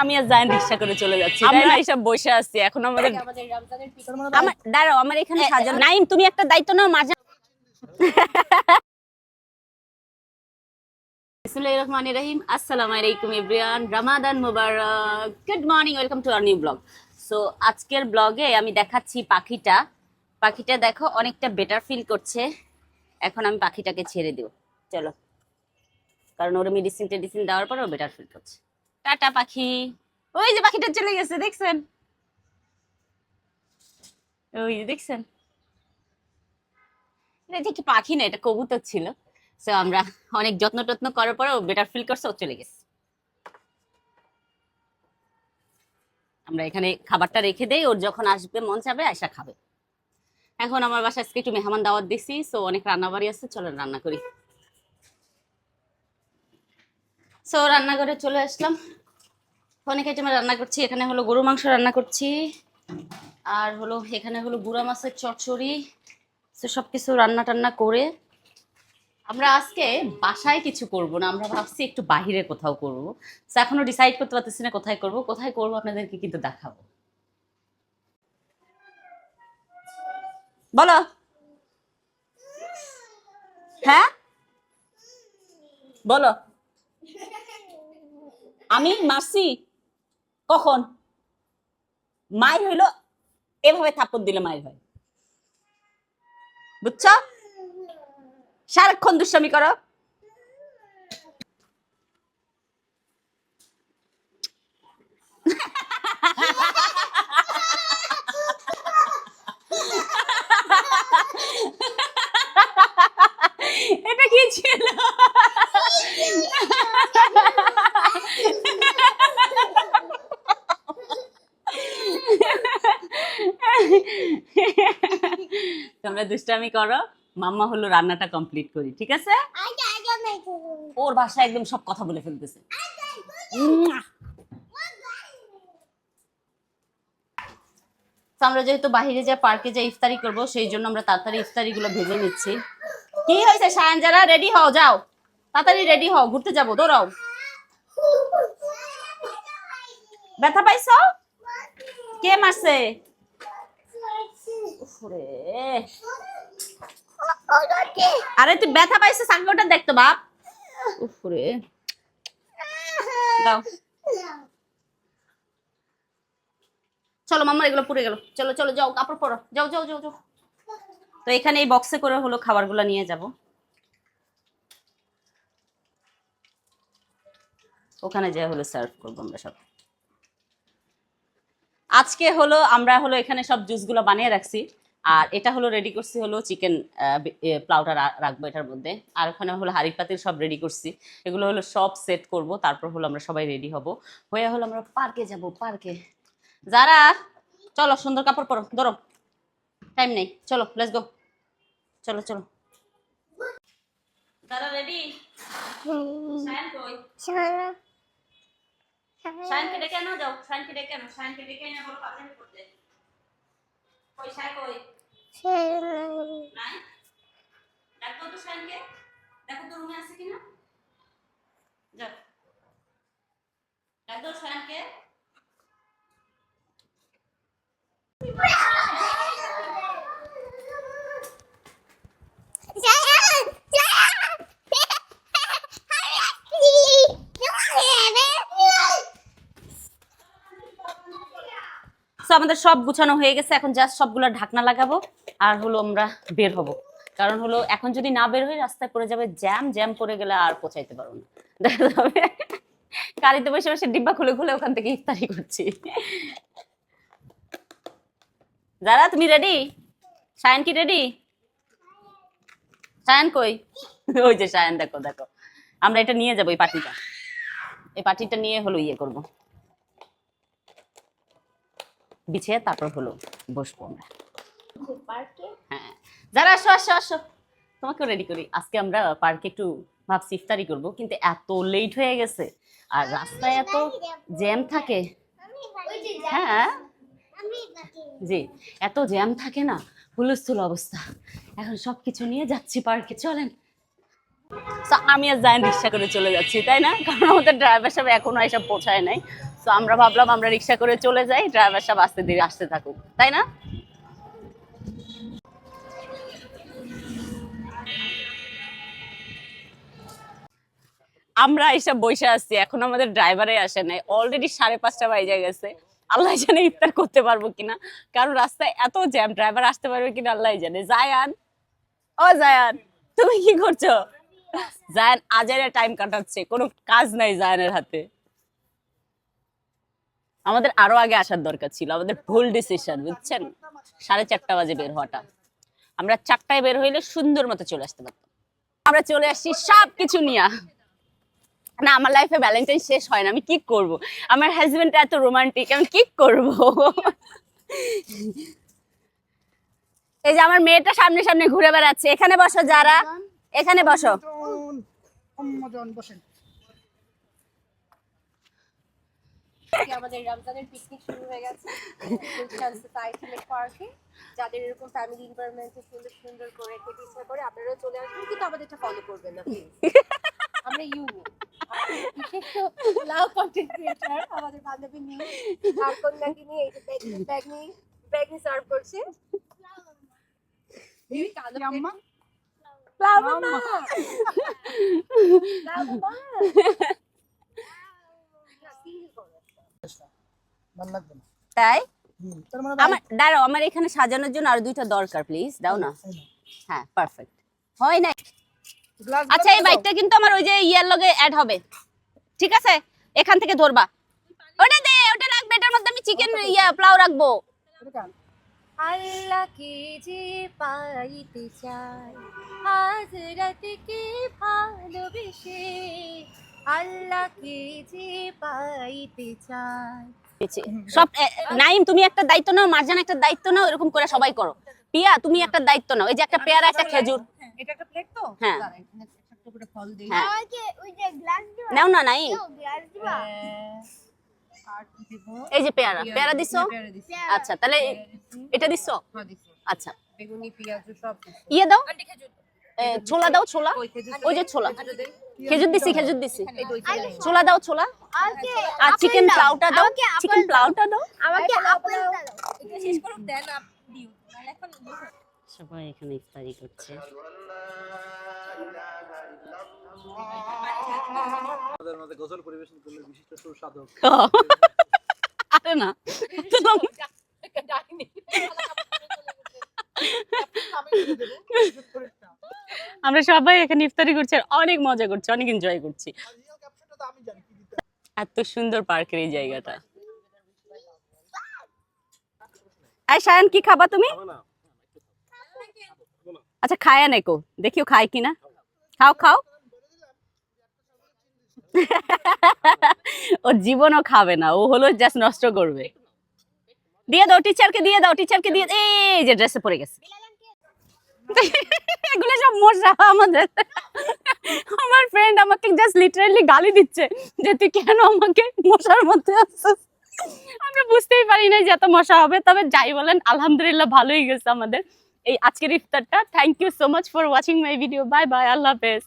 আমি আর জান রিকশা করে চলে যাচ্ছি, আমরা এইসব বসে আছি এখন। আমাদের দাঁড়াও, আমার এখানে সাজানো। নাইম, তুমি একটা দায়িত্ব নাও মাঝে। বিসমিল্লাহির রহমানির রহিম। আসসালামু আলাইকুম everyone, Ramadan Mubarak, good morning, welcome to our new blog. So আজকের ব্লগে আমি দেখাচ্ছি পাখিটা দেখো অনেকটা বেটার ফিল করছে। এখন আমি পাখিটাকে ছেড়ে দেব, চলো, কারণ ওর মেডিসিন দেওয়ার পর ও বেটার ফিল করছে। টাটা পাখি। ওই যে পাখিটা চলে গেছে, দেখছেন? ওই যে দেখছেন, এটা কি পাখি না, এটা কবুতর ছিল। সো আমরা অনেক যত্ন টত্ন করার পরে ও বেটার ফিল করছে, ও চলে গেছে। আমরা এখানে খাবারটা রেখে দেই, ওর যখন আসবে মন চাবে আয়সা খাবে। এখন আমার বাসায় আজকে একটু মেহমান দাওয়াত দিছি, সো অনেক রান্না বাড়ি আছে, চলো রান্না করি। সো রান্নাঘরে চলে আসলাম, অনেক আইটেমে রান্না করছি। এখানে হলো গরু মাংস রান্না করছি, আর হলো এখানে হলো গুঁড়া মাছের চচ্চড়ি। তো সবকিছু রান্না টান্না করে আমরা আজকে বাসায় কিছু করব না, আমরা ভাবছি একটু বাহিরে কোথাও করব। তো এখনো ডিসাইড করতে পারতেছি না কোথায় করব আপনাদেরকে কিন্তু দেখাবো। বলো। হ্যাঁ বলো। আমি মারছি কখন? মায়ের হইলো এভাবে থাপ্পড় দিলে মায়ের হয়, বুঝছো? সারাক্ষণ দুষ্টামি করো। এটা কি ছিল? তোমরা দুষ্টামি করো, মাম্মা হলো রান্নাটা কমপ্লিট করি, ঠিক আছে? ওর বাসায় একদম সব কথা বলে ফেলতেছে। আমরা যেহেতু বাহিরে যা পার্কে যা ইফতারি করব, সেই জন্য আমরা তাড়াতাড়ি ইফতারি গুলো ভেজে নিচ্ছি। কি হয়েছে সায়ান, যারা রেডি হও, যাও তাড়াতাড়ি রেডি হও, ঘুরতে যাবো, দৌড়াও। ব্যথা পাইছো? কে মারছে? আরে তুই ব্যথা পাইছো, সাঙ্গটা দেখতো বাপ। উফরে দাও, চলো মাম্মা, এগুলো পুড়ে গেল, চলো চলো যাও, কাপড় পরো, যাও যাও যাও যাও। তো এখানে এই বক্সে করে হলো খাবারগুলো নিয়ে যাব, ওখানে যা হলো সার্ভ করবো আমরা সব। আজকে হলো আমরা হলো এখানে সব জুসগুলো বানিয়ে রাখছি, আর এটা হলো রেডি করছি হলো চিকেন প্লাউটা রাখবো এটার মধ্যে। আর ওখানে হলো হাঁড়ি পাতিল সব রেডি করছি, এগুলো হলো সব সেট করব, তারপর হলো আমরা সবাই রেডি হব, হয়ে হলো আমরা পার্কে যাব। পার্কে যারা, চলো সুন্দর কাপড় পরো, ধরো, টাইম নেই, চলো লেটস গো, চলো চলো। যারা রেডি? শায়ন কই? শায়নকে ডেকে আনো, যাও শায়নকে ডেকে আনো, শায়নকে ডেকে এনে বলো পার্কে করতে। কই শায় কই? নাই? ডাকো তো শায়নকে, দেখো তো রুমে আছে কিনা, যাও ডাক দাও শায়নকে। আমাদের সব গুছানো হয়ে গেছে, এখন জাস্ট সবগুলো ঢাকনা লাগাবো আর হলো আমরা বের হব। কারণ হলো এখন যদি না বের হই রাস্তায় পড়ে যাবে, জ্যাম পড়ে গেলে আর পৌঁছাইতে পারবো না, দেখা যাবে গাড়িতে বসে বসে ডিব্বা খুলে খুলে ওখান থেকে ইফতারি করছি। যারা তুমি রেডি? শায়ন কি রেডি? শায়ন কই? ওই যে শায়ন, দেখো দেখো, আমরা এটা নিয়ে যাবো, এই পাটিটা নিয়ে হলো ইয়ে করবো, বিছিয়ে তারপর হলো বসবো আমরা। হ্যাঁ, যারা আসো আসো আসো, তোমাকে রেডি করি। আজকে আমরা পার্কে একটু ভাবছি ইফতারি করবো, কিন্তু এত লেট হয়ে গেছে আর রাস্তায় এত জ্যাম থাকে। হ্যাঁ জি, এত জ্যাম থাকে না, হুলস্থুল অবস্থা। এখন সবকিছু নিয়ে যাচ্ছি পার্কে, চলেন। আমি আর জান রিক্সা করে চলে যাচ্ছি, তাই না? কারণ আমাদের ড্রাইভার সাহেব এখনো এসব পৌঁছায় নাই। তো আমরা ভাবলাম আমরা রিক্সা করে চলে যাই, ড্রাইভার সাহেব আস্তে ধীরে আসতে থাকুক, তাই না? আমরা এইসব বসে আসছি, এখন আমাদের ড্রাইভারে আসে নাই, অলরেডি 5:30 বাজে গেছে। আল্লাহ জানে ইফতার করতে পারবো কিনা, কারণ রাস্তায় এত জ্যাম, ড্রাইভার আসতে পারবে কিনা আল্লাহ জানে। জায়ান, ও জায়ান, তুমি কি করছো? জায়ান আজারে টাইম কাটাচ্ছে, কোনো কাজ নাই জায়ানের হাতে। আমাদের আরো আগে আসার দরকার ছিল, আমাদের ভুল ডিসিশন, বুঝছেন? 4:30 বাজে বের হওয়াটা, আমরা 4টায় বের হইলে সুন্দর মতো চলে আসতে পারতাম। আমরা চলে আসছি সবকিছু নিয়ে। না, আমার লাইফে ভ্যালেন্টাইন শেষ হয় না, আমি কি করব? আমার হাজবেন্ড এত রোমান্টিক, আমি কি করব? এই যে আমার মেয়েটা সামনে সামনে ঘুরে বেড়াচ্ছে। এখানে বসো যারা, এখানে বসো। আমাদের রমজানের পিকনিক শুরু হয়ে গেছে পার্কে। যাদের এরকম ফ্যামিলি এনভায়রনমেন্টে সুন্দর সুন্দর করে খেতে ইচ্ছা করে আপনারাও চলে আসবেন, কিন্তু আমাদেরটা ফলো করবেন না প্লিজ। আমরা ইউনিক বিশেষ লাভ কন্টেন্ট ক্রিয়েটর আমাদের বান্ধবী নিয়ে আর কন্যাকে নিয়ে এই ব্যাগ নিয়ে সার্ভ করছে। আম্মা তাই আমার দাঁড়াও, আমার এখানে সাজানোর জন্য আর 2টা দরকার, প্লিজ দাও না। হ্যাঁ, পারফেক্ট হয় না। আচ্ছা, এই বাইকটা কিন্তু আমার ওই যে ইয়ার লগে অ্যাড হবে, ঠিক আছে? এখান থেকে ধরবা, ওটা দে, ওটা রাখবে, এটার মধ্যে আমি চিকেন পোলাও রাখবো। আল্লাহকে যে পাইতে চাই আজ রাতকে ভালোবেসে, আল্লাহকে যে পাইতে চাই। সব নাইম, তুমি একটা দায়িত্ব নাও, মারজান একটা দায়িত্ব নাও, এরকম করে সবাই করো। পিয়া, তুমি একটা দায়িত্ব নাও, এই যে একটা পেয়ারা, একটা খেজুর। এটা একটা প্লেট তো, হ্যাঁ, এখানে একটা করে ফল দেই। আমাকে ওই যে গ্লাস দিবা, নাও না নাইম, গ্লাস দিবা। আর কি দেব? এই যে পেয়ারা দিছো। পেয়ারা দিছি। আচ্ছা, তাহলে এটা দিছো। হ্যাঁ দিছি। আচ্ছা, বেগুনি পেঁয়াজ সব দিছি। ইয়ে দাও, আন্টি খেজুর। ছোলা দাও, ছোলা, ওই খেজুর। ওই যে ছোলা, খেজুর দিছি। এই দই ছিল। ছোলা দাও, ছোলা। আমাকে আর চিকেন প্লাউটা দাও, চিকেন প্লাউটা দাও। আমাকে আপেল দাও। এটা শেষ করুন, দেন আপ দিও। নাহলে এখন সবাই এখানে ইফতারি করছে। আমাদের মধ্যে গজল পরিবেশন করলে বিশিষ্ট সুসাধক আরে না, আমরা সবাই এখানে ইফতারি করছি আর অনেক মজা করছি, অনেক এনজয় করছি। এত সুন্দর পার্কের এই জায়গাটা। আই শায়ান, কি খাবা তুমি? আচ্ছা, খায়া নেকো, দেখিও খায় কিনা। খাও খাও। ও জীবনও খাবে না, ও হলো জাস্ট নষ্ট করবে। দিয়ে দাও টিচারকে, দিয়ে দাও টিচারকে, দিয়ে এই যে ড্রেসে পড়ে গেছে। এগুলো সব মশা আমাদের। আমার ফ্রেন্ড আমাকে জাস্ট লিটারালি গালি দিচ্ছে যে তুই কেন আমাকে মশার মধ্যে আসছিস। আমরা বুঝতেই পারি না যে এত মশা হবে। তবে যাই বলেন, আলহামদুলিল্লাহ ভালোই গেছে আমাদের এই আজকের ইফতারটা। Thank you so much for watching my video. Bye bye, আল্লাহ হাফেজ।